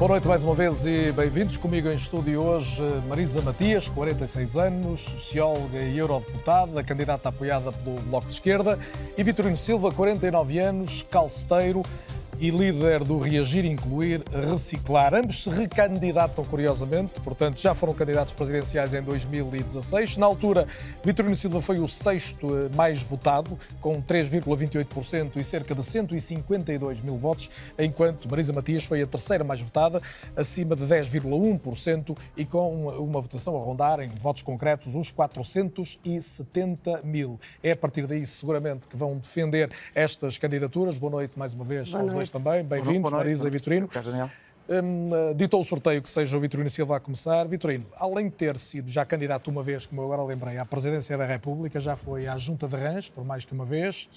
Boa noite mais uma vez e bem-vindos. Comigo em estúdio hoje Marisa Matias, 46 anos, socióloga e eurodeputada, candidata apoiada pelo Bloco de Esquerda, e Vitorino Silva, 49 anos, calceteiro e líder do Reagir, Incluir, Reciclar. Ambos se recandidatam, curiosamente, portanto já foram candidatos presidenciais em 2016. Na altura, Vitorino Silva foi o sexto mais votado, com 3,28% e cerca de 152 mil votos, enquanto Marisa Matias foi a terceira mais votada, acima de 10,1% e com uma votação a rondar em votos concretos os 470 mil. É a partir daí, seguramente, que vão defender estas candidaturas. Boa noite mais uma vez aos dois também. Bem-vindos, Marisa e Vitorino. Ditou o sorteio que seja o Vitorino Silva a começar. Vitorino, além de ter sido já candidato uma vez, como eu agora lembrei, à Presidência da República, já foi à Junta de Rãs, por mais que uma vez,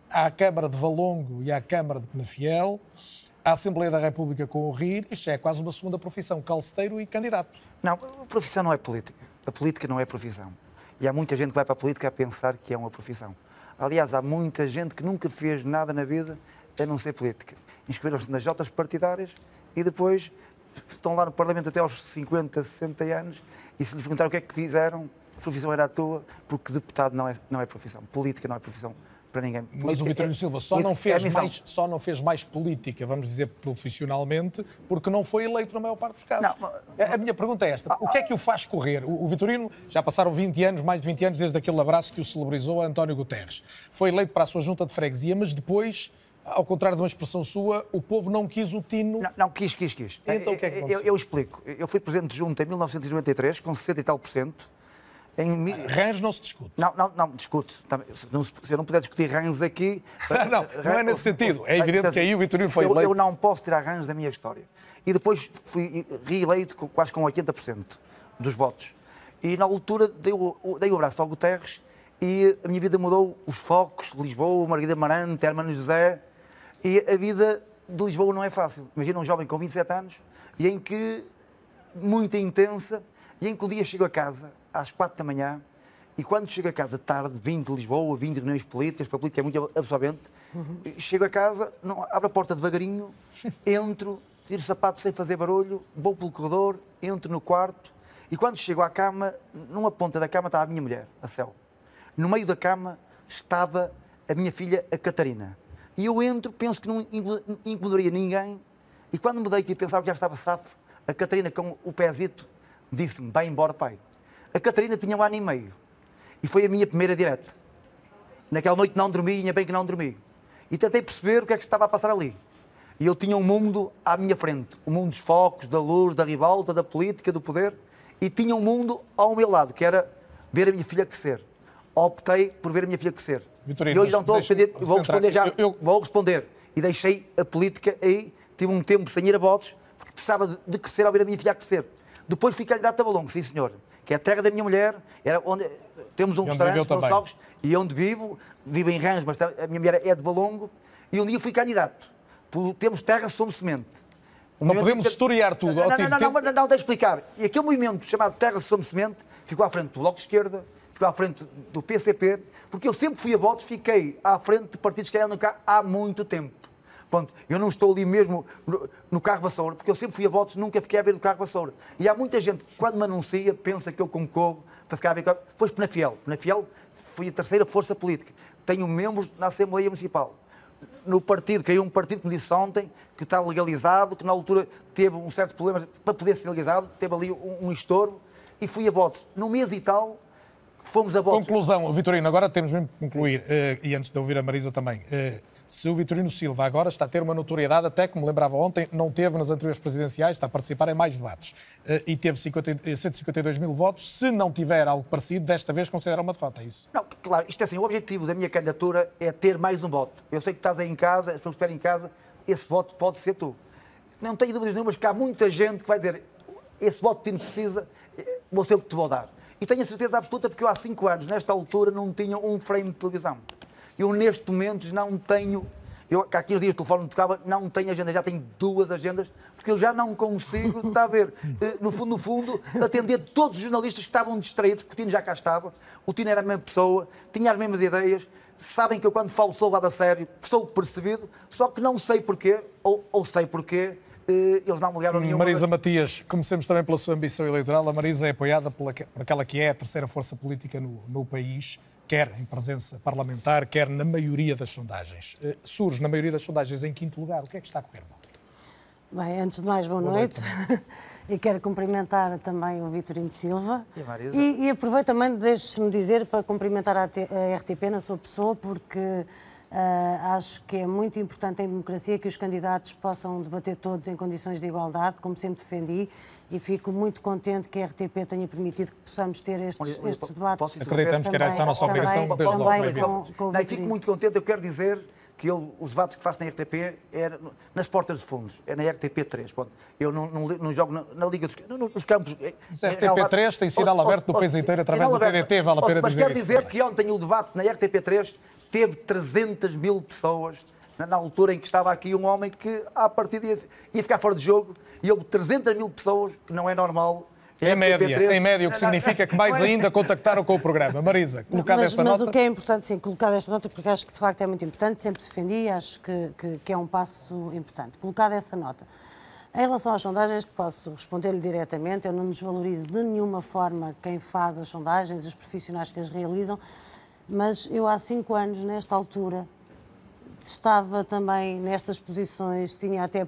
à Câmara de Valongo e à Câmara de Penafiel, à Assembleia da República com o RIR. Isto já é quase uma segunda profissão, calceteiro e candidato. Não, a profissão não é política. A política não é profissão. E há muita gente que vai para a política a pensar que é uma profissão. Aliás, há muita gente que nunca fez nada na vida a não ser política. Inscreveram-se nas jotas partidárias e depois estão lá no Parlamento até aos 50, 60 anos e se lhes perguntaram o que é que fizeram, a profissão era a tua, porque deputado não é profissão. Política não é profissão para ninguém. Política, mas o Vitorino Silva só não fez mais política, vamos dizer profissionalmente, porque não foi eleito na maior parte dos casos. Não, a minha pergunta é esta: o que é que o faz correr? O Vitorino, já passaram 20 anos, mais de 20 anos, desde aquele abraço que o celebrizou a António Guterres. Foi eleito para a sua junta de freguesia, mas depois, ao contrário de uma expressão sua, o povo não quis o tino. Não quis. Então o que é que aconteceu? Eu explico. Eu fui presidente de junta em 1993, com 60 e tal por cento. Rãs não se discute. Não, discute. Se eu não puder discutir Rãs aqui... Não é nesse sentido. É evidente que aí o Vitorino foi eleito. Eu não posso tirar Rãs da minha história. E depois fui reeleito quase com 80% dos votos. E na altura dei o abraço ao Guterres e a minha vida mudou. Os focos, Lisboa, Margarida Marante, Hermano José. E a vida de Lisboa não é fácil. Imagina um jovem com 27 anos e em que, muito intensa, e em que um dia chego a casa às 4 da manhã e quando chego a casa tarde, vindo de Lisboa, vindo de reuniões políticas, para a política é muito absorvente, chego a casa, abro a porta devagarinho, entro, tiro o sapato sem fazer barulho, vou pelo corredor, entro no quarto e quando chego à cama, numa ponta da cama estava a minha mulher, a Céu. No meio da cama estava a minha filha, a Catarina. E eu entro, penso que não incomodaria ninguém e quando me deito e pensava que já estava safo, a Catarina com o pezito disse-me, vai embora pai. A Catarina tinha 1 ano e meio e foi a minha primeira direta. Naquela noite não dormi, ainda bem que não dormi. E tentei perceber o que é que estava a passar ali. E eu tinha um mundo à minha frente, o mundo dos focos, da luz, da ribalta, da política, do poder, e tinha um mundo ao meu lado, que era ver a minha filha crescer. Optei por ver a minha filha crescer. Vitorino, e hoje não estou a pedir, vou responder já, vou responder. E deixei a política aí, tive um tempo sem ir a votos, porque precisava de crescer ao ver a minha filha crescer. Depois fui candidato a Valongo, sim senhor, que é a terra da minha mulher, era onde temos um restaurante, e onde vivo em Rãs, mas a minha mulher é de Valongo, e um dia fui candidato. Temos terra, somos semente. Não podemos historiar tudo. Não, deixa eu explicar. E aquele movimento chamado Terra, somos semente, ficou à frente do Bloco de Esquerda, ficou à frente do PCP, porque eu sempre fui a votos, fiquei à frente de partidos que eram cá há muito tempo. Pronto, eu não estou ali mesmo no carro vassoura, porque eu sempre fui a votos, nunca fiquei a ver do carro vassoura. E há muita gente que, quando me anuncia, pensa que eu concorro para ficar a ver... Depois Penafiel. Penafiel fui a terceira força política. Tenho membros na Assembleia Municipal. No partido, criei um partido que me disse ontem, que está legalizado, que na altura teve um certo problema para poder ser legalizado, teve ali um estouro, e fui a votos. No mês e tal, fomos a votos. Conclusão, Vitorino, agora temos mesmo que concluir, e antes de ouvir a Marisa também... Se o Vitorino Silva agora está a ter uma notoriedade, até como lembrava ontem, não teve nas anteriores presidenciais, está a participar em mais debates, e teve 152 mil votos, se não tiver algo parecido, desta vez considera uma derrota, é isso? Não, claro, isto é assim, o objetivo da minha candidatura é ter mais um voto. Eu sei que estás aí em casa, as pessoas esperam em casa, esse voto pode ser tu. Não tenho dúvidas nenhumas que há muita gente que vai dizer, esse voto que tu precisa, vou ser o que te vou dar. E tenho a certeza absoluta porque eu há 5 anos, nesta altura, não tinha um frame de televisão. Eu, neste momento, não tenho... Há 15 dias o telefone me tocava, não tenho agenda, já tenho 2 agendas, porque eu já não consigo, está a ver, no fundo, atender todos os jornalistas que estavam distraídos, porque o Tino já cá estava, o Tino era a mesma pessoa, tinha as mesmas ideias, sabem que eu, quando falo, sou levado a sério, sou percebido, só que não sei porquê, ou sei porquê, eles não me ligaram nenhuma. Marisa Matias, comecemos também pela sua ambição eleitoral. A Marisa é apoiada por aquela que é a terceira força política no país, quer em presença parlamentar, quer na maioria das sondagens. Surge na maioria das sondagens em quinto lugar. O que é que está a correr mal? Bem, antes de mais, boa noite. E quero cumprimentar também o Vitorino Silva. E aproveito também, deixe-me dizer, para cumprimentar a RTP na sua pessoa, porque acho que é muito importante em democracia que os candidatos possam debater todos em condições de igualdade, como sempre defendi, e fico muito contente que a RTP tenha permitido que possamos ter estes debates. Acreditamos que era essa a nossa obrigação desde logo. Fico muito contente, eu quero dizer que os debates que faço na RTP é nas portas de fundos, é na RTP3. Eu não jogo na Liga nos campos. Mas a RTP3 tem sinal aberto do país inteiro através do TDT, vale a pena dizer isso. Mas quero dizer que ontem o debate na RTP3 teve 300 mil pessoas, na altura em que estava aqui um homem que, à partida, ia ficar fora de jogo, e houve 300 mil pessoas, que não é normal. Em média, o que significa que mais ainda contactaram com o programa. Marisa, colocada essa nota... Mas o que é importante, sim, colocar esta nota, porque acho que de facto é muito importante, sempre defendi e acho que é um passo importante. Colocada essa nota. Em relação às sondagens, posso responder-lhe diretamente, eu não desvalorizo de nenhuma forma quem faz as sondagens, os profissionais que as realizam, mas eu há 5 anos, nesta altura, estava também nestas posições, tinha até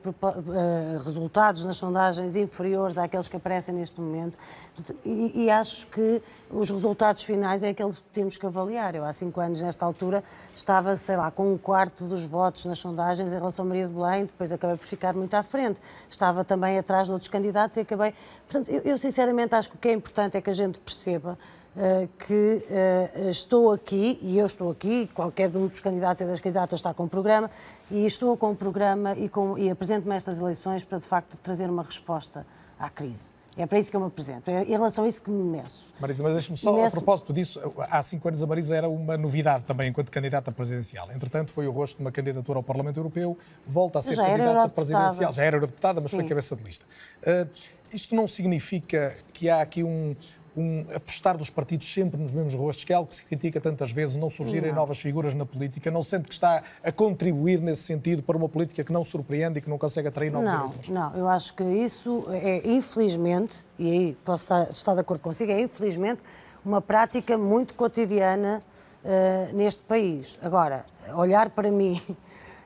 resultados nas sondagens inferiores àqueles que aparecem neste momento e acho que os resultados finais é aqueles que temos que avaliar. Eu há 5 anos, nesta altura, estava, sei lá, com 1/4 dos votos nas sondagens em relação a Maria de Belém, depois acabei por ficar muito à frente. Estava também atrás de outros candidatos e acabei... Portanto, eu sinceramente acho que o que é importante é que a gente perceba que estou aqui, e eu estou aqui, qualquer um dos candidatos e das candidatas está com o programa, e estou com o programa e apresento-me a estas eleições para, de facto, trazer uma resposta à crise. É para isso que eu me apresento, é em relação a isso que me meço. Marisa, mas deixe-me só, a propósito disso, há 5 anos a Marisa era uma novidade também enquanto candidata presidencial. Entretanto, foi o rosto de uma candidatura ao Parlamento Europeu, volta a ser candidata presidencial. Já era eurodeputada, mas foi cabeça de lista. Isto não significa que há aqui um apostar dos partidos sempre nos mesmos rostos, que é algo que se critica tantas vezes, não surgirem novas figuras na política, não sente que está a contribuir nesse sentido para uma política que não surpreende e que não consegue atrair novos eleitores? Não, eu acho que isso é, infelizmente, e aí posso estar de acordo consigo, é infelizmente uma prática muito cotidiana neste país. Agora, olhar para mim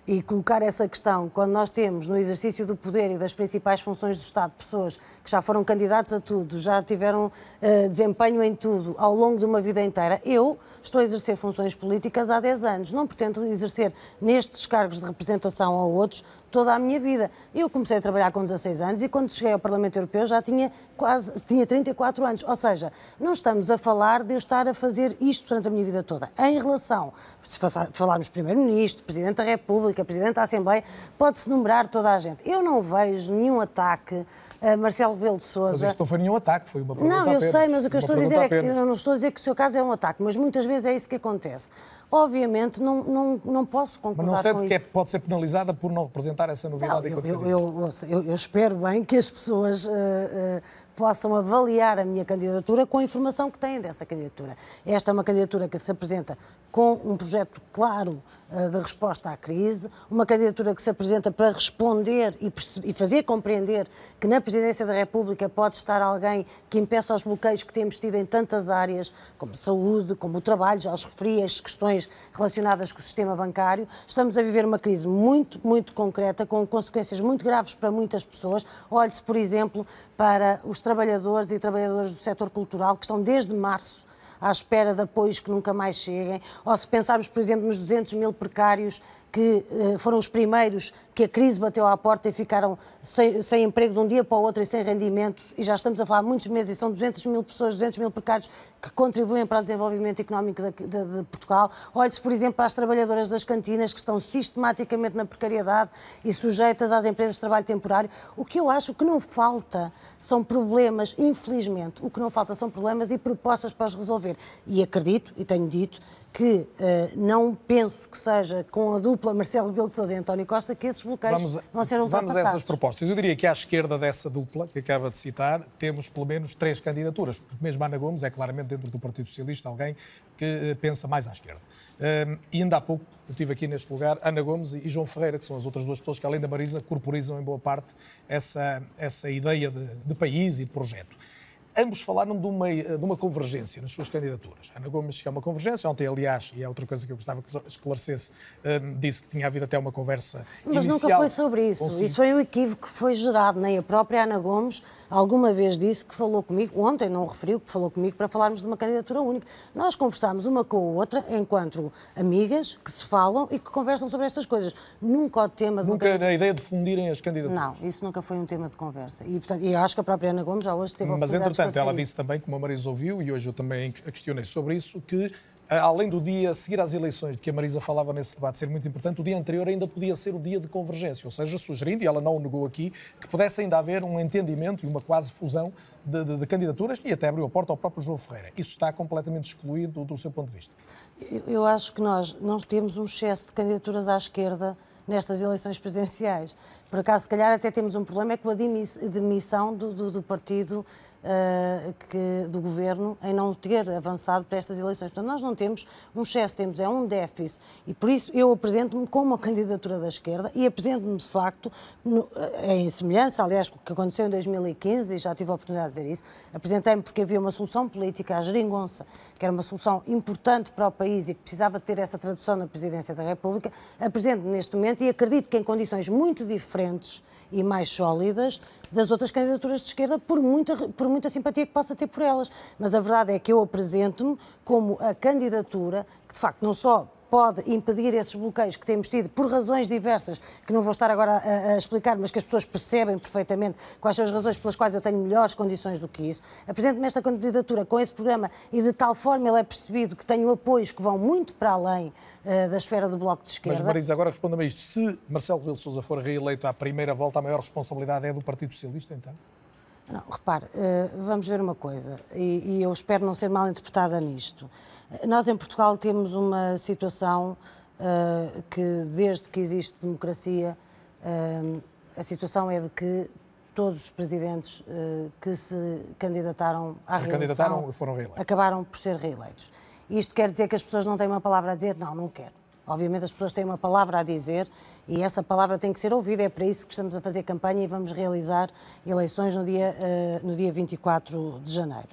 e colocar essa questão, quando nós temos no exercício do poder e das principais funções do Estado pessoas que já foram candidatos a tudo, já tiveram desempenho em tudo ao longo de uma vida inteira, eu estou a exercer funções políticas há 10 anos, não pretendo exercer nestes cargos de representação ou outros toda a minha vida. Eu comecei a trabalhar com 16 anos e quando cheguei ao Parlamento Europeu já tinha 34 anos. Ou seja, não estamos a falar de eu estar a fazer isto durante a minha vida toda. Em relação, se falarmos Primeiro-Ministro, Presidente da República, Presidente da Assembleia, pode-se numerar toda a gente. Eu não vejo nenhum ataque a Marcelo Rebelo de Sousa. Mas isto não foi nenhum ataque, foi uma pergunta apenas. Não, eu sei, mas o que eu estou a dizer é que eu não estou a dizer que o seu caso é um ataque, mas muitas vezes é isso que acontece. Obviamente, não posso concordar com isso. Mas não sente que pode ser penalizada por não representar essa novidade? Eu espero bem que as pessoas possam avaliar a minha candidatura com a informação que têm dessa candidatura. Esta é uma candidatura que se apresenta com um projeto claro de resposta à crise, uma candidatura que se apresenta para responder e fazer compreender que na Presidência da República pode estar alguém que impeça os bloqueios que temos tido em tantas áreas, como a saúde, como o trabalho, já os referi, as questões relacionadas com o sistema bancário. Estamos a viver uma crise muito, muito concreta, com consequências muito graves para muitas pessoas. Olhe-se, por exemplo, para os trabalhadores e trabalhadoras do setor cultural, que estão desde março à espera de apoios que nunca mais cheguem, ou se pensarmos, por exemplo, nos 200 mil precários que foram os primeiros que a crise bateu à porta e ficaram sem emprego de um dia para o outro e sem rendimentos, e já estamos a falar há muitos meses, e são 200 mil pessoas, 200 mil precários que contribuem para o desenvolvimento económico de Portugal. Olhe-se, por exemplo, para as trabalhadoras das cantinas que estão sistematicamente na precariedade e sujeitas às empresas de trabalho temporário. O que eu acho que não falta são problemas, infelizmente, o que não falta são problemas e propostas para os resolver. E acredito, e tenho dito, que não penso que seja com a dupla dupla Marcelo Rebelo de Sousa e António Costa que esses bloqueios vão ser ultrapassados. Vamos a essas propostas. Eu diria que à esquerda dessa dupla, que acaba de citar, temos pelo menos 3 candidaturas, porque mesmo Ana Gomes é claramente dentro do Partido Socialista alguém que pensa mais à esquerda. E ainda há pouco, eu tive aqui neste lugar Ana Gomes e João Ferreira, que são as outras duas pessoas que, além da Marisa, corporizam em boa parte essa ideia de país e de projeto. Ambos falaram de uma convergência nas suas candidaturas. Ana Gomes que é uma convergência. Ontem, aliás, e é outra coisa que eu gostava que esclarecesse, disse que tinha havido até uma conversa Mas inicial. nunca foi sobre isso. Isso foi um equívoco que foi gerado. Nem a própria Ana Gomes alguma vez disse que falou comigo, ontem não referiu, que falou comigo para falarmos de uma candidatura única. Nós conversámos uma com a outra enquanto amigas que se falam e que conversam sobre estas coisas. Nunca o tema de Nunca a ideia de fundirem as candidaturas. Não, isso nunca foi um tema de conversa. E, portanto, eu acho que a própria Ana Gomes já hoje teve a oportunidade. Mas, entretanto, ela disse também, como a Marisa ouviu, e hoje eu também a questionei sobre isso, que além do dia a seguir às eleições, de que a Marisa falava nesse debate ser muito importante, o dia anterior ainda podia ser o dia de convergência, ou seja, sugerindo, e ela não o negou aqui, que pudesse ainda haver um entendimento e uma quase fusão de candidaturas, e até abriu a porta ao próprio João Ferreira. Isso está completamente excluído do seu ponto de vista? Eu acho que nós não temos um excesso de candidaturas à esquerda nestas eleições presidenciais. Por acaso, se calhar, até temos um problema, é com a demissão do partido do governo em não ter avançado para estas eleições. Portanto, nós não temos um excesso, temos um déficit. E por isso eu apresento-me como uma candidatura da esquerda e apresento-me, de facto, em semelhança, aliás, com o que aconteceu em 2015, e já tive a oportunidade de dizer isso, apresentei-me porque havia uma solução política, a geringonça, que era uma solução importante para o país e que precisava ter essa tradução na Presidência da República. Apresento-me neste momento e acredito que em condições muito diferentes e mais sólidas das outras candidaturas de esquerda, por muita simpatia que possa ter por elas. Mas a verdade é que eu apresento-me como a candidatura que, de facto, não só pode impedir esses bloqueios que temos tido por razões diversas, que não vou estar agora a explicar, mas que as pessoas percebem perfeitamente quais são as razões pelas quais eu tenho melhores condições do que isso. Apresento-me esta candidatura com esse programa e de tal forma ele é percebido que tenho apoios que vão muito para além da esfera do Bloco de Esquerda. Mas, Marisa, agora responda-me isto. Se Marcelo Rebelo de Sousa for reeleito à primeira volta, a maior responsabilidade é do Partido Socialista, então? Não, repare, vamos ver uma coisa, e eu espero não ser mal interpretada nisto. Nós em Portugal temos uma situação que, desde que existe democracia, a situação é de que todos os presidentes que se candidataram à reeleição acabaram por ser reeleitos. Isto quer dizer que as pessoas não têm uma palavra a dizer? Não, não quero. Obviamente as pessoas têm uma palavra a dizer e essa palavra tem que ser ouvida. É para isso que estamos a fazer campanha e vamos realizar eleições no dia 24 de janeiro.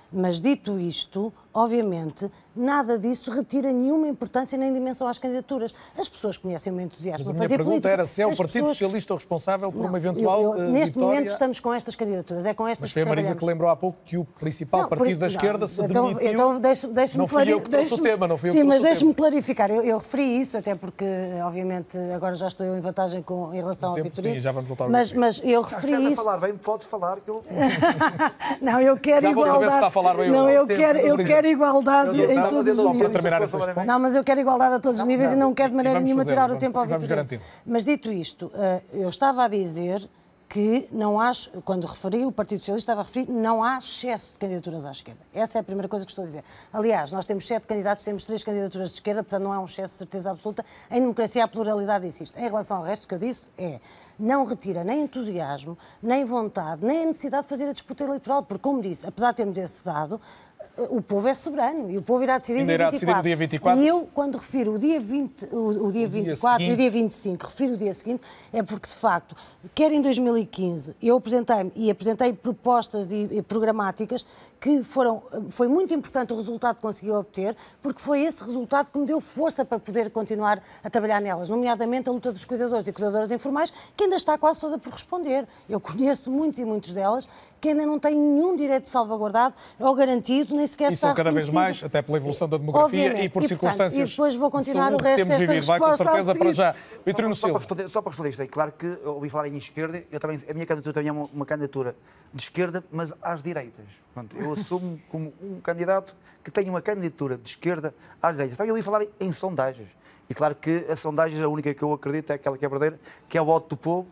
Mas dito isto, obviamente, nada disso retira nenhuma importância nem dimensão às candidaturas. As pessoas conhecem o meu entusiasmo a fazer política. Mas a minha pergunta era se é o Partido Socialista o responsável por uma eventual neste vitória... momento estamos com estas candidaturas, é com estas Mas foi a Marisa que lembrou há pouco que o principal partido da esquerda se demitiu. Então deixe-me não fui eu que trouxe o tema, não fui eu que trouxe o tema. Sim, mas deixe-me clarificar. Eu referi isso, até porque, obviamente, agora já estou em vantagem em relação ao Vitorino. Sim, já vamos voltar ao mas eu referi isso... falar bem, podes falar. Que eu... Não, eu quero já igualdade. Vou saber se está a falar bem não, ou não. Eu quero igualdade em todos os níveis. Não, mas eu quero igualdade a todos os níveis e não quero de maneira nenhuma tirar o tempo ao Vitorino. Mas dito isto, eu estava a dizer que não acho, quando referi o Partido Socialista, estava a referir, não há excesso de candidaturas à esquerda. Essa é a primeira coisa que estou a dizer. Aliás, nós temos 7 candidatos, temos 3 candidaturas de esquerda, portanto não há um excesso de certeza absoluta. Em democracia a pluralidade existe. Em relação ao resto, o que eu disse é, não retira nem entusiasmo, nem vontade, nem a necessidade de fazer a disputa eleitoral, porque, como disse, apesar de termos esse dado, o povo é soberano e o povo irá decidir no dia 24. E eu, quando refiro o dia 24 e o dia 25, refiro o dia seguinte, é porque, de facto, quer em 2015, eu apresentei propostas e programáticas que foi muito importante o resultado que consegui obter, porque foi esse resultado que me deu força para poder continuar a trabalhar nelas, nomeadamente a luta dos cuidadores e cuidadoras informais, que ainda está quase toda por responder. Eu conheço muitos e muitos delas que ainda não têm nenhum direito garantido ou garantido, nem sequer está reconhecido. E são cada vez mais, até pela evolução da demografia. Obviamente. E por circunstâncias. E depois vou continuar saúde, o resto desta resposta. Vai com certeza para já. Vitorino Silva. Só para responder isto, é claro que eu ouvi falar em esquerda, a minha candidatura também é uma candidatura de esquerda, mas às direitas. Pronto, eu assumo como um candidato que tem uma candidatura de esquerda às direitas. Também ouvi falar em sondagens. E claro que a sondagem, a única que eu acredito é aquela que é verdadeira, que é o voto do povo.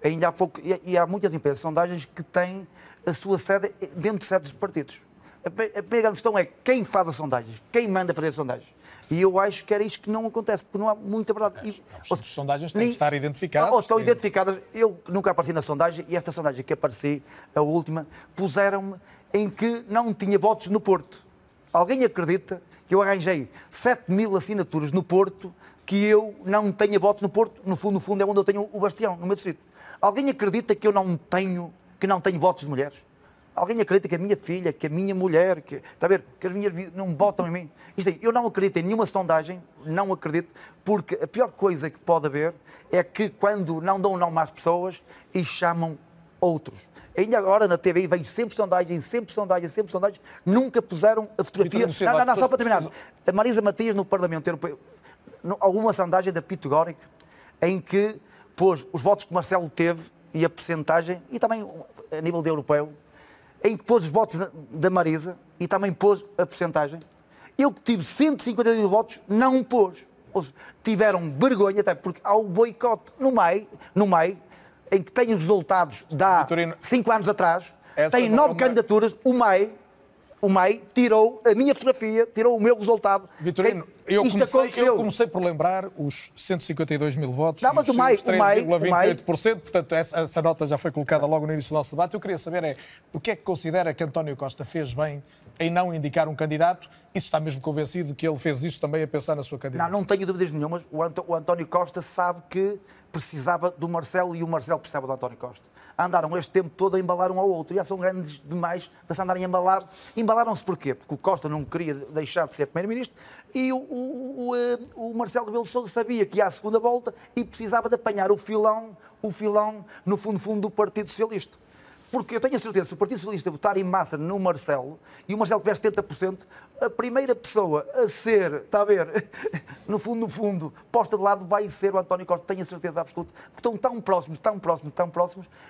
Ainda há pouco, e há muitas empresas de sondagens que têm a sua sede dentro de certos partidos. A primeira questão é quem faz as sondagens, quem manda fazer as sondagens. E eu acho que era isto que não acontece, porque não há muita verdade. As sondagens têm que estar identificadas. Ou estão identificadas. Eu nunca apareci na sondagem, e esta sondagem que apareci, a última, puseram-me em que não tinha votos no Porto. Alguém acredita que eu arranjei 7.000 assinaturas no Porto, que eu não tenha votos no Porto? No fundo é onde eu tenho o bastião, no meu distrito. Alguém acredita que eu não tenho votos de mulheres? Alguém acredita que a minha filha, que a minha mulher, está a ver, que as minhas não votam em mim? Isto é, eu não acredito em nenhuma sondagem, não acredito, porque a pior coisa que pode haver é que quando não dão não às pessoas e chamam outros. Ainda agora na TV vejo sempre sondagens, nunca puseram a fotografia. Não, só para terminar. A Marisa Matias no Parlamento Europeu, alguma sondagem da Pitagórica, em que pôs os votos que Marcelo teve e a percentagem, e também a nível de europeu, em que pôs os votos da Marisa e também pôs a percentagem. Eu que tive 152 votos, não pôs. Tiveram vergonha, até porque há o boicote no MEI, em que tem os resultados de há 5 anos atrás, tem 9 candidaturas, o MEI tirou a minha fotografia, tirou o meu resultado. Vitorino, eu comecei por lembrar os 152 mil votos, não, mas os 3,28%, portanto essa nota já foi colocada logo no início do nosso debate. Eu queria saber porque é que considera que António Costa fez bem em não indicar um candidato e se está mesmo convencido que ele fez isso também a pensar na sua candidatura? Não tenho dúvidas nenhumas. O António Costa sabe que precisava do Marcelo e o Marcelo precisava do António Costa. Andaram este tempo todo a embalar um ao outro. Já são grandes demais para se andarem a embalar. Embalaram-se porquê? Porque o Costa não queria deixar de ser Primeiro-Ministro e o Marcelo Rebelo de Sousa sabia que ia à segunda volta e precisava de apanhar o filão no fundo do Partido Socialista. Porque eu tenho a certeza que se o Partido Socialista votar em massa no Marcelo e o Marcelo tiver 70%, a primeira pessoa a ser, está a ver, no fundo, posta de lado vai ser o António Costa, tenho a certeza absoluta. Porque estão tão próximos.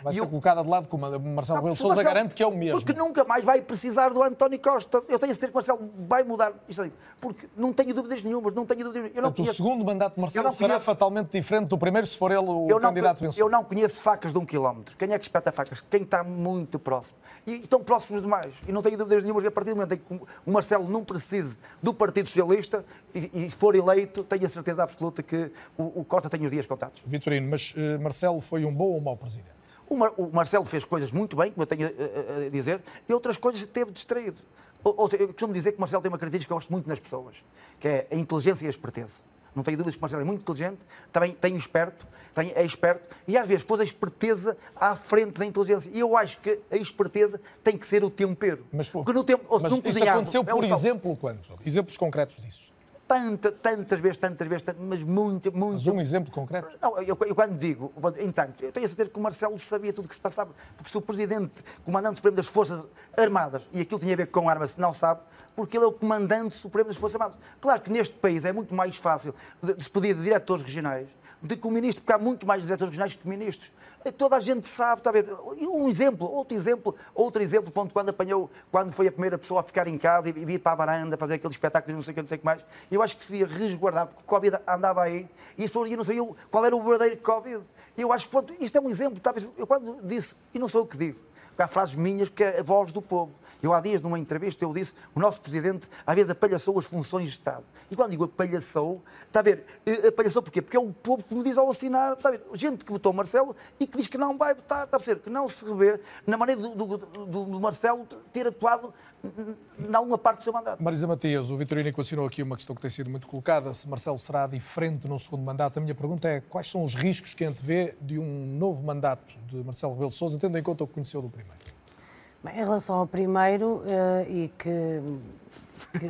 Vai ser colocada de lado como o Marcelo Rebelo de Sousa garante que é o mesmo. Porque nunca mais vai precisar do António Costa. Eu tenho a certeza que o Marcelo vai mudar isto aí. Porque não tenho dúvidas nenhumas, Portanto, o segundo mandato de Marcelo será fatalmente diferente do primeiro se for ele o candidato vencedor. Eu não conheço facas de 1 quilómetro. Quem é que espeta facas? Quem está muito próximo. E estão próximos demais. E não tenho dúvidas nenhumas que a partir do momento em que o Marcelo não precise do Partido Socialista e for eleito, tenho a certeza absoluta que o Costa tem os dias contados. Vitorino, mas Marcelo foi um bom ou um mau presidente? O Marcelo fez coisas muito bem, como eu tenho a dizer, e outras coisas esteve distraído. Eu costumo dizer que o Marcelo tem uma característica que eu gosto muito nas pessoas, que é a inteligência e a esperteza. Não tenho dúvidas que o Marcelo é muito inteligente, também é esperto, e às vezes pôs a esperteza à frente da inteligência. E eu acho que a esperteza tem que ser o tempero. Porque no tempo, isso aconteceu, por exemplo, quando? Exemplos concretos disso? Tantas vezes, mas muito. Mas um exemplo concreto? Não, eu quando digo, entanto, eu tenho a certeza que o Marcelo sabia tudo o que se passava, porque se o Presidente, Comandante Supremo das Forças Armadas, e aquilo tinha a ver com armas, não sabe, porque ele é o Comandante Supremo das Forças Armadas. Claro que neste país é muito mais fácil despedir de diretores regionais do que o Ministro, porque há muito mais diretores regionais que ministros. Toda a gente sabe, está a ver? Outro exemplo, quando foi a primeira pessoa a ficar em casa e vir para a varanda, fazer aquele espetáculo e não sei o que mais. Eu acho que se devia resguardar, porque o Covid andava aí e as pessoas não sabiam qual era o verdadeiro Covid. Eu acho que isto é um exemplo, talvez, eu quando disse, e não sou eu que digo, porque há frases minhas que é a voz do povo. Eu há dias, numa entrevista, eu disse o nosso Presidente às vezes apalhaçou as funções de Estado. E quando digo apalhaçou, está a ver, apalhaçou porquê? Porque é o povo que me diz ao assinar, está a ver, gente que votou Marcelo e que diz que não vai votar, está a perceber, que não se revê na maneira do Marcelo ter atuado em alguma parte do seu mandato. Marisa Matias, o Vitorino equacionou aqui uma questão que tem sido muito colocada, se Marcelo será diferente no segundo mandato. A minha pergunta é, quais são os riscos que antevê de um novo mandato de Marcelo Rebelo de Sousa, tendo em conta o que conheceu do primeiro? Bem, em relação ao primeiro, e que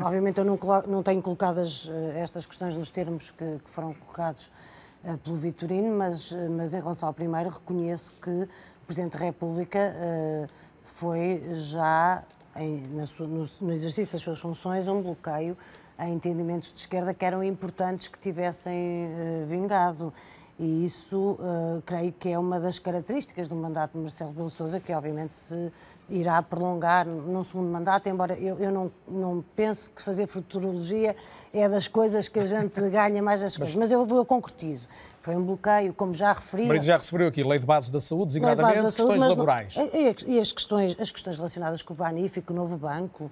obviamente eu não tenho colocado estas questões nos termos que foram colocados pelo Vitorino, mas em relação ao primeiro reconheço que o Presidente da República foi já, no exercício das suas funções, um bloqueio a entendimentos de esquerda que eram importantes que tivessem vingado. E isso creio que é uma das características do mandato de Marcelo Rebelo de Sousa, que obviamente se irá prolongar num segundo mandato, embora eu não penso que fazer futurologia é das coisas que a gente ganha mais das coisas. Mas eu concretizo. Foi um bloqueio, como já referi. Mas já referiu aqui, Lei de Bases da Saúde, designadamente questões laborais. E as questões relacionadas com o Banif e com o novo banco,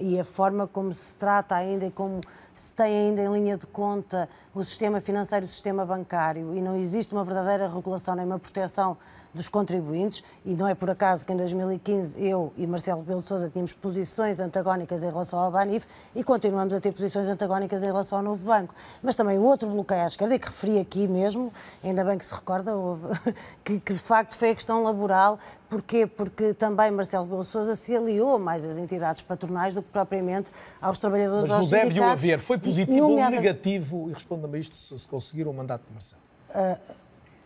e a forma como se trata ainda e como se tem ainda em linha de conta o sistema financeiro e o sistema bancário, e não existe uma verdadeira regulação nem uma proteção dos contribuintes, e não é por acaso que em 2015 eu e Marcelo Rebelo de Sousa tínhamos posições antagónicas em relação ao Banif e continuamos a ter posições antagónicas em relação ao novo banco. Mas também o outro bloqueio à esquerda, e que referi aqui mesmo, ainda bem que se recorda, que de facto foi a questão laboral. Porquê? Porque também Marcelo Rebelo de Sousa se aliou mais às entidades patronais do que propriamente aos trabalhadores, aos sindicatos. Mas não deve o haver. Foi positivo ou negativo? E responda-me isto, se conseguir o mandato de Marcelo.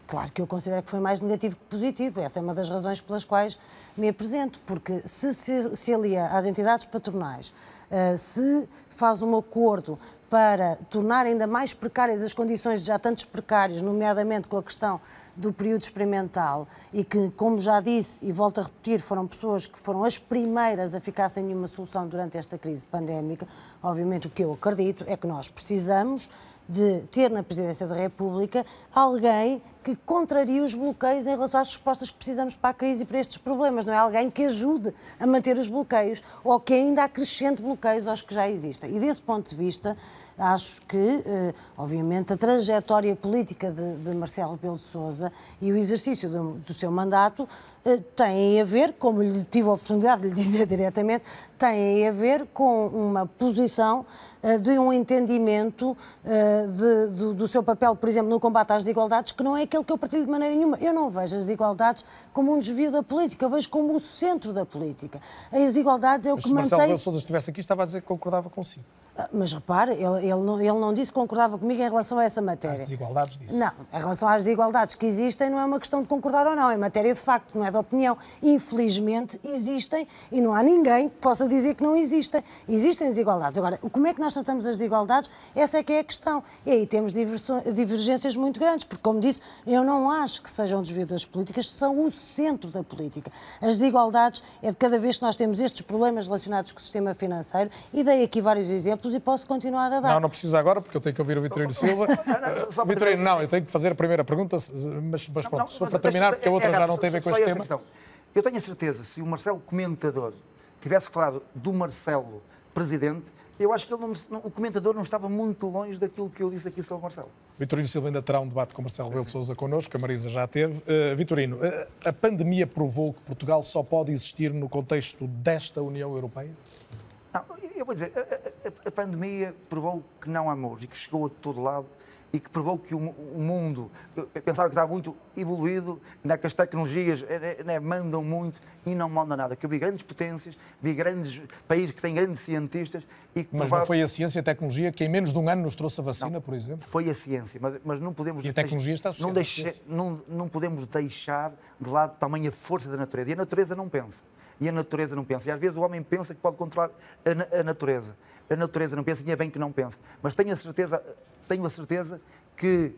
Claro que eu considero que foi mais negativo que positivo. Essa é uma das razões pelas quais me apresento, porque se alia às entidades patronais, se faz um acordo para tornar ainda mais precárias as condições de já tantos precários, nomeadamente com a questão do período experimental, e que, como já disse e volto a repetir, foram pessoas que foram as primeiras a ficar sem nenhuma solução durante esta crise pandémica. Obviamente o que eu acredito é que nós precisamos de ter na Presidência da República alguém que contrarie os bloqueios em relação às respostas que precisamos para a crise e para estes problemas. Não é alguém que ajude a manter os bloqueios ou que ainda acrescente bloqueios aos que já existem. E desse ponto de vista, acho que, obviamente, a trajetória política de Marcelo Rebelo de Sousa e o exercício do seu mandato têm a ver, como lhe tive a oportunidade de lhe dizer diretamente, têm a ver com uma posição de um entendimento do seu papel, por exemplo, no combate às desigualdades, que não é aquele que eu partilho de maneira nenhuma. Eu não vejo as desigualdades como um desvio da política, eu vejo como o centro da política. As desigualdades é o que mantém... Se Marcelo Rebelo de Sousa estivesse aqui, estava a dizer que concordava consigo. Mas repare, ele não disse que concordava comigo em relação a essa matéria. As desigualdades disse. Não, em relação às desigualdades que existem não é uma questão de concordar ou não, é matéria de facto, não é de opinião. Infelizmente existem e não há ninguém que possa dizer que não existem. Existem desigualdades. Agora, como é que nós tratamos as desigualdades? Essa é que é a questão. E aí temos divergências muito grandes, porque, como disse, eu não acho que sejam desvio das políticas, são o centro da política. As desigualdades é de cada vez que nós temos estes problemas relacionados com o sistema financeiro, e dei aqui vários exemplos e posso continuar a dar. Não precisa agora, porque eu tenho que ouvir o Vitorino Silva. Vitorino, não, eu tenho que fazer a primeira pergunta, mas pronto, só para terminar, porque a outra já não tem a ver com este tema. Eu tenho a certeza, se o Marcelo comentador tivesse falado do Marcelo presidente, eu acho que o comentador não estava muito longe daquilo que eu disse aqui sobre o Marcelo. Vitorino Silva ainda terá um debate com Marcelo Rebelo de Sousa connosco, a Marisa já teve. Vitorino, a pandemia provou que Portugal só pode existir no contexto desta União Europeia? Não, eu vou dizer, a pandemia provou que não há amor e que chegou a todo lado e que provou que o mundo, eu pensava que estava muito evoluído, que as tecnologias mandam muito e não mandam nada. Que eu vi grandes potências, vi grandes países que têm grandes cientistas e que... Mas não foi a ciência e a tecnologia que em menos de um ano nos trouxe a vacina, não, por exemplo? Foi a ciência, mas não podemos... E a tecnologia está associada à ciência. Não podemos deixar de lado tamanha força da natureza. E a natureza não pensa. E a natureza não pensa. E às vezes o homem pensa que pode controlar a natureza. A natureza não pensa e é bem que não pensa. Mas tenho a certeza que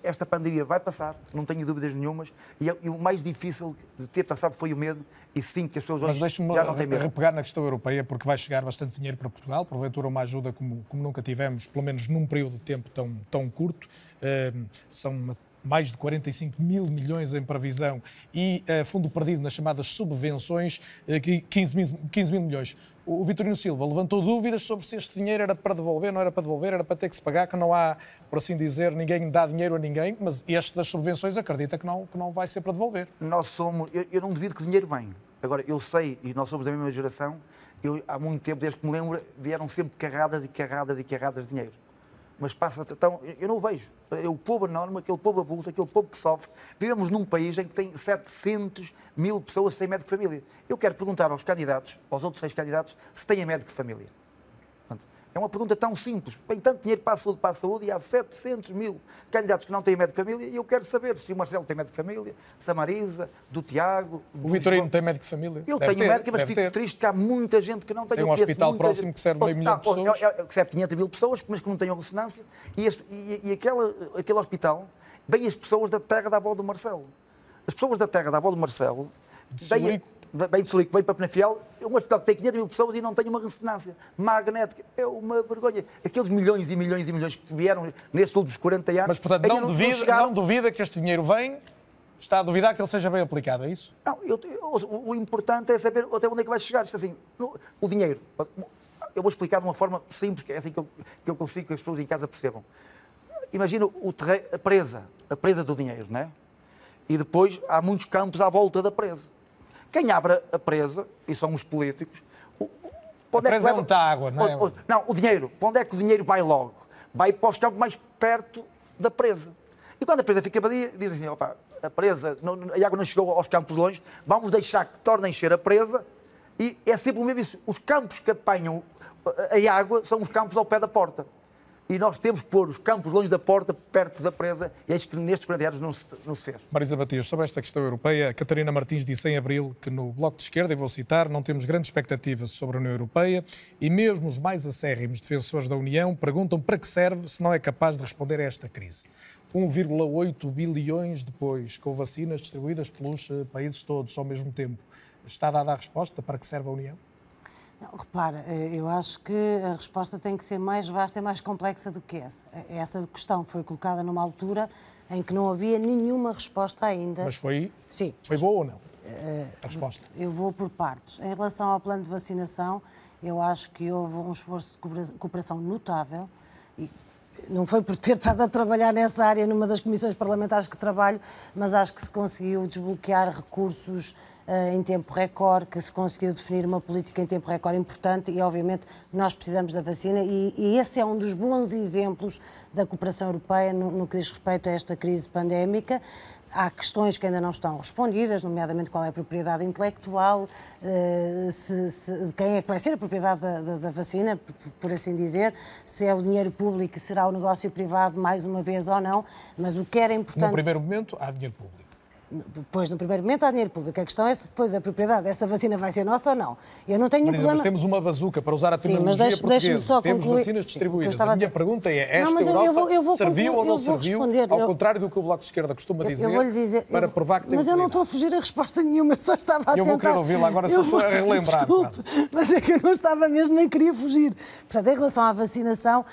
esta pandemia vai passar, não tenho dúvidas nenhumas, e o mais difícil de ter passado foi o medo, e sim que as pessoas hoje já não têm medo. Mas deixe-me repegar na questão europeia, porque vai chegar bastante dinheiro para Portugal, porventura uma ajuda como nunca tivemos, pelo menos num período de tempo tão curto. São mais de 45 mil milhões em previsão e fundo perdido nas chamadas subvenções, 15 mil milhões. O Vitorino Silva levantou dúvidas sobre se este dinheiro era para devolver, não era para devolver, era para ter que se pagar, que não há, por assim dizer, ninguém dá dinheiro a ninguém, mas este das subvenções acredita que não vai ser para devolver. Eu não duvido que o dinheiro vem. Agora, eu sei, e nós somos da mesma geração, há muito tempo, desde que me lembro, vieram sempre carradas e carradas e carradas de dinheiro. Mas passa, então, eu não o vejo. O povo enorme, aquele povo avulso, aquele povo que sofre. Vivemos num país em que tem 700 mil pessoas sem médico de família. Eu quero perguntar aos candidatos, aos outros 6 candidatos, se têm médico de família. Portanto, é uma pergunta tão simples. Tem tanto dinheiro para a saúde e há 700 mil candidatos que não têm médico de família e eu quero saber se o Marcelo tem médico de família, se a Marisa, do Tiago... O Vitorino tem médico de família? Eu tenho médico, mas fico triste que há muita gente que não tem. Tem um hospital próximo que serve meio milhão de pessoas? Que serve 500 mil pessoas, mas que não tenham ressonância. E aquele hospital, bem as pessoas da terra da avó do Marcelo. As pessoas da terra da avó do Marcelo... bem de Surico, veio para Penafiel, é um hospital que tem 500 mil pessoas e não tem uma ressonância magnética. É uma vergonha. Aqueles milhões e milhões e milhões que vieram nestes últimos 40 anos... Mas, portanto, não duvida que este dinheiro vem, está a duvidar que ele seja bem aplicado, é isso? Não, o importante é saber até onde é que vai chegar. Isto assim, o dinheiro... Eu vou explicar de uma forma simples, que é assim que eu consigo que as pessoas em casa percebam. Imagina a presa do dinheiro, não é? E depois há muitos campos à volta da presa. Quem abre a presa, e são os políticos... A presa é onde está a água, não é? Não, o dinheiro. Para onde é que o dinheiro vai logo? Vai para os campos mais perto da presa. E quando a presa fica vadia, dizem assim, opa, a presa, a água não chegou aos campos longe, vamos deixar que torne a encher a presa, e é sempre o mesmo isso. Os campos que apanham a água são os campos ao pé da porta. E nós temos que pôr os campos longe da porta, perto da presa, e é isso que nestes 40 anos não se fez. Marisa Matias, sobre esta questão europeia, Catarina Martins disse em abril que no Bloco de Esquerda, e vou citar, não temos grandes expectativas sobre a União Europeia e mesmo os mais acérrimos defensores da União perguntam para que serve se não é capaz de responder a esta crise. 1,8 bilhões depois, com vacinas distribuídas pelos países todos ao mesmo tempo. Está dada a resposta para que serve a União? Não, repara, eu acho que a resposta tem que ser mais vasta e mais complexa do que essa. Essa questão foi colocada numa altura em que não havia nenhuma resposta ainda. Mas foi, sim, foi boa ou não a resposta? Eu vou por partes. Em relação ao plano de vacinação, eu acho que houve um esforço de cooperação notável. E não foi por ter estado a trabalhar nessa área numa das comissões parlamentares que trabalho, mas acho que se conseguiu desbloquear recursos em tempo recorde, que se conseguiu definir uma política em tempo recorde importante e, obviamente, nós precisamos da vacina e esse é um dos bons exemplos da cooperação europeia no que diz respeito a esta crise pandémica. Há questões que ainda não estão respondidas, nomeadamente qual é a propriedade intelectual, quem é que vai ser a propriedade da vacina, por assim dizer, se é o dinheiro público, será o negócio privado mais uma vez ou não, mas o que era importante... No primeiro momento, há dinheiro público. Depois, no primeiro momento, há dinheiro público. A questão é se depois a propriedade dessa vacina vai ser nossa ou não. Eu não tenho problema... Mas temos uma bazuca, para usar a terminologia portuguesa. Só temos concluir... vacinas distribuídas. A minha pergunta é, esta Europa serviu ou não serviu, ao contrário do que o Bloco de Esquerda costuma dizer, para provar que tem Mas eu não estou a fugir a resposta nenhuma, eu só estava a tentar... Eu vou querer ouvi-la agora, só estou a relembrar. Desculpe, mas é que eu não estava mesmo, nem queria fugir. Portanto, em relação à vacinação,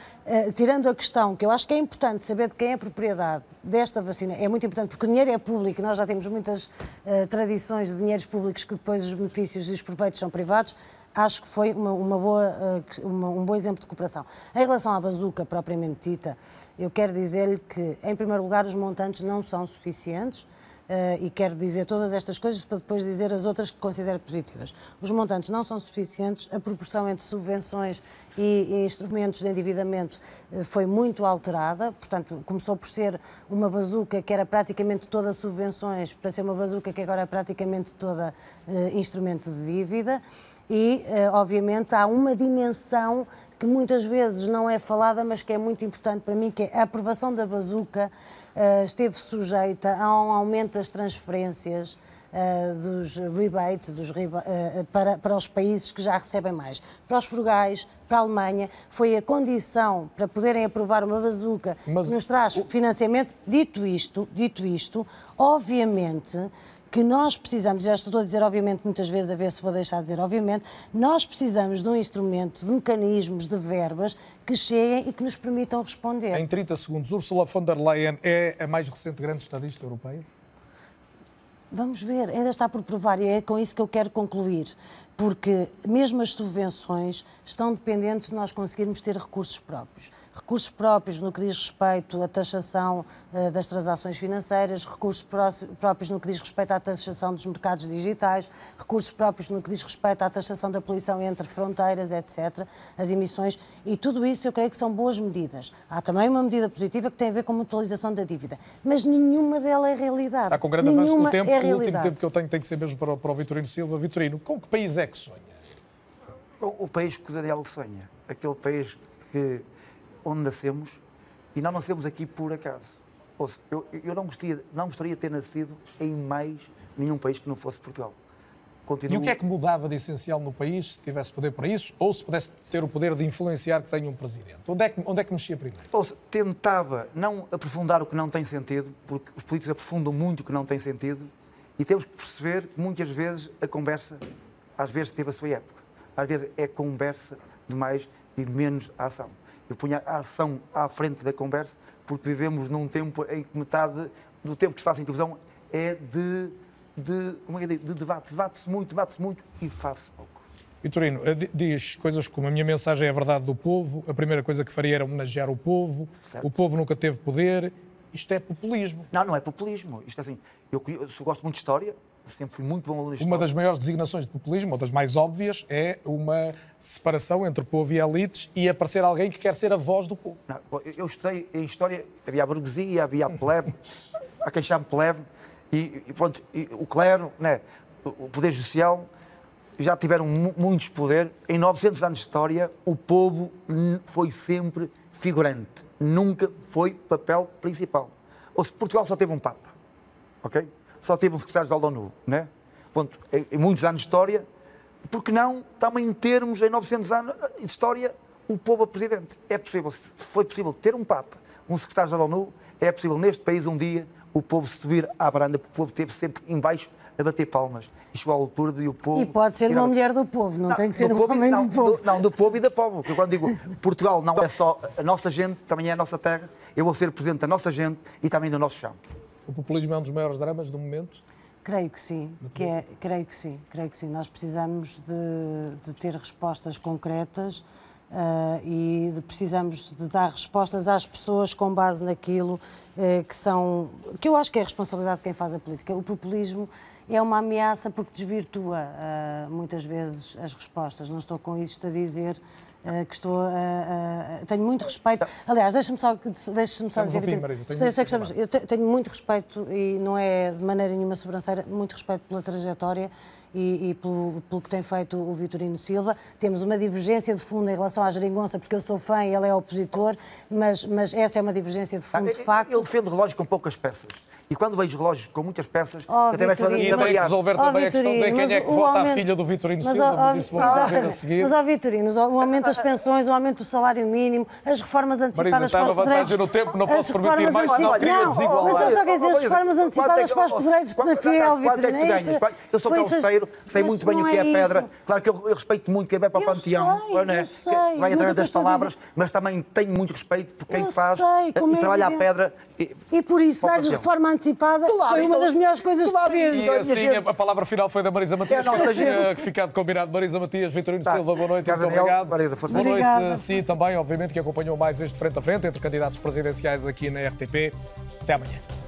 tirando a questão, que eu acho que é importante saber de quem é a propriedade desta vacina, é muito importante, porque o dinheiro é público, nós já temos muitas tradições de dinheiros públicos que depois os benefícios e os proveitos são privados. Acho que foi um bom exemplo de cooperação. Em relação à bazuca propriamente dita, eu quero dizer-lhe que, em primeiro lugar, os montantes não são suficientes. E quero dizer todas estas coisas para depois dizer as outras que considero positivas. Os montantes não são suficientes, a proporção entre subvenções e instrumentos de endividamento foi muito alterada, portanto, começou por ser uma bazuca que era praticamente toda subvenções, para ser uma bazuca que agora é praticamente toda instrumento de dívida e, obviamente, há uma dimensão que muitas vezes não é falada, mas que é muito importante para mim, que é a aprovação da bazuca esteve sujeita a um aumento das transferências dos rebates para os países que já recebem mais. Para os frugais, para a Alemanha, foi a condição para poderem aprovar uma bazuca que nos traz financiamento. Dito isto, obviamente que nós precisamos, já estou a dizer obviamente muitas vezes, a ver se vou deixar de dizer obviamente, nós precisamos de um instrumento, de mecanismos, de verbas que cheguem e que nos permitam responder. Em 30 segundos, Ursula von der Leyen é a mais recente grande estadista europeia? Vamos ver, ainda está por provar e é com isso que eu quero concluir, porque mesmo as subvenções estão dependentes de nós conseguirmos ter recursos próprios. Recursos próprios no que diz respeito à taxação das transações financeiras, recursos próprios no que diz respeito à taxação dos mercados digitais, recursos próprios no que diz respeito à taxação da poluição entre fronteiras, etc., as emissões, e tudo isso eu creio que são boas medidas. Há também uma medida positiva que tem a ver com a mutualização da dívida, mas nenhuma delas é realidade. Está com grande avanço no tempo, o último tempo que eu tenho tem que ser mesmo para o Vitorino Silva. Vitorino, com que país é que sonha? O país que o Daniel sonha, aquele país onde nascemos, e não nascemos aqui por acaso. Ouça, eu não gostaria de ter nascido em mais nenhum país que não fosse Portugal. E o que é que mudava de essencial no país se tivesse poder para isso, ou se pudesse ter o poder de influenciar que tenha um presidente? Onde é que mexia primeiro? Ouça, tentava não aprofundar o que não tem sentido, porque os políticos aprofundam muito o que não tem sentido, E temos que perceber que muitas vezes a conversa, às vezes teve a sua época. Às vezes é conversa demais e menos a ação. Eu punha a ação à frente da conversa porque vivemos num tempo em que metade do tempo que se faz em televisão é como é que eu digo? De debate. Debate-se muito e faz-se pouco. Vitorino, diz coisas como a minha mensagem é a verdade do povo, a primeira coisa que faria era homenagear o povo nunca teve poder. Isto é populismo. Não é populismo. Isto é assim, eu gosto muito de história, sempre fui muito bom aluno de história. Uma das maiores designações de populismo, ou das mais óbvias, é uma separação entre povo e elites e aparecer alguém que quer ser a voz do povo. Não, eu estudei em história, havia a burguesia, havia a plebe, há quem chame plebe, e pronto, e o clero, né, o poder judicial, já tiveram muitos poderes. Em 900 anos de história, o povo foi sempre figurante, nunca foi papel principal. Portugal só teve um Papa, ok? Só teve um secretário-geral da ONU, né? Ponto, em muitos anos de história, porque não também termos em 900 anos de história o povo a presidente? É possível, se foi possível ter um Papa, um secretário-geral da ONU, é possível neste país um dia o povo subir à varanda, porque o povo esteve sempre em baixo a bater palmas. E chegou à altura de o povo... E pode ser uma mulher do povo, não tem que ser um homem do povo. Não, do povo e da povo. Porque eu quando digo Portugal não é só a nossa gente, também é a nossa terra, eu vou ser presidente da nossa gente e também do nosso chão. O populismo é um dos maiores dramas do momento? Creio que sim, creio que sim. Nós precisamos de ter respostas concretas precisamos de dar respostas às pessoas com base naquilo que eu acho que é a responsabilidade de quem faz a política. O populismo é uma ameaça porque desvirtua muitas vezes as respostas. Não estou com isto a dizer que tenho muito respeito. Aliás, deixa-me só dizer, eu tenho muito respeito, e não é de maneira nenhuma sobranceira, muito respeito pela trajetória e pelo que tem feito o Vitorino Silva. Temos uma divergência de fundo em relação à geringonça, porque eu sou fã e ele é opositor, mas essa é uma divergência de fundo, de facto. Eu defendo relógios com poucas peças. E quando vejo relógios com muitas peças, até mais fazer e tem que resolver também a questão de quem é que vota a filha do Vitorino Silva, mas isso vamos ver a seguir. Mas, Vitorino, o aumento das pensões, o aumento do salário mínimo, as reformas antecipadas para os pedreiros... no tempo, não posso permitir mais, senão queria desigualdade. Mas eu só quero dizer, as reformas antecipadas para os pedreiros da fiel, Vitorino. Eu sou calceiro, sei muito bem o que é pedra. Claro que eu respeito muito quem vai para o panteão, vai através das palavras, mas também tenho muito respeito por quem faz e trabalha a pedra. E por isso, dar-lhes reforma antecipada foi uma das melhores coisas que se fez. E assim, a palavra final foi da Marisa Matias, que tinha ficado combinado. Marisa Matias, Vitorino Silva, boa noite, muito obrigado. Boa noite a si também, obviamente, que acompanhou mais este Frente a Frente entre candidatos presidenciais aqui na RTP. Até amanhã.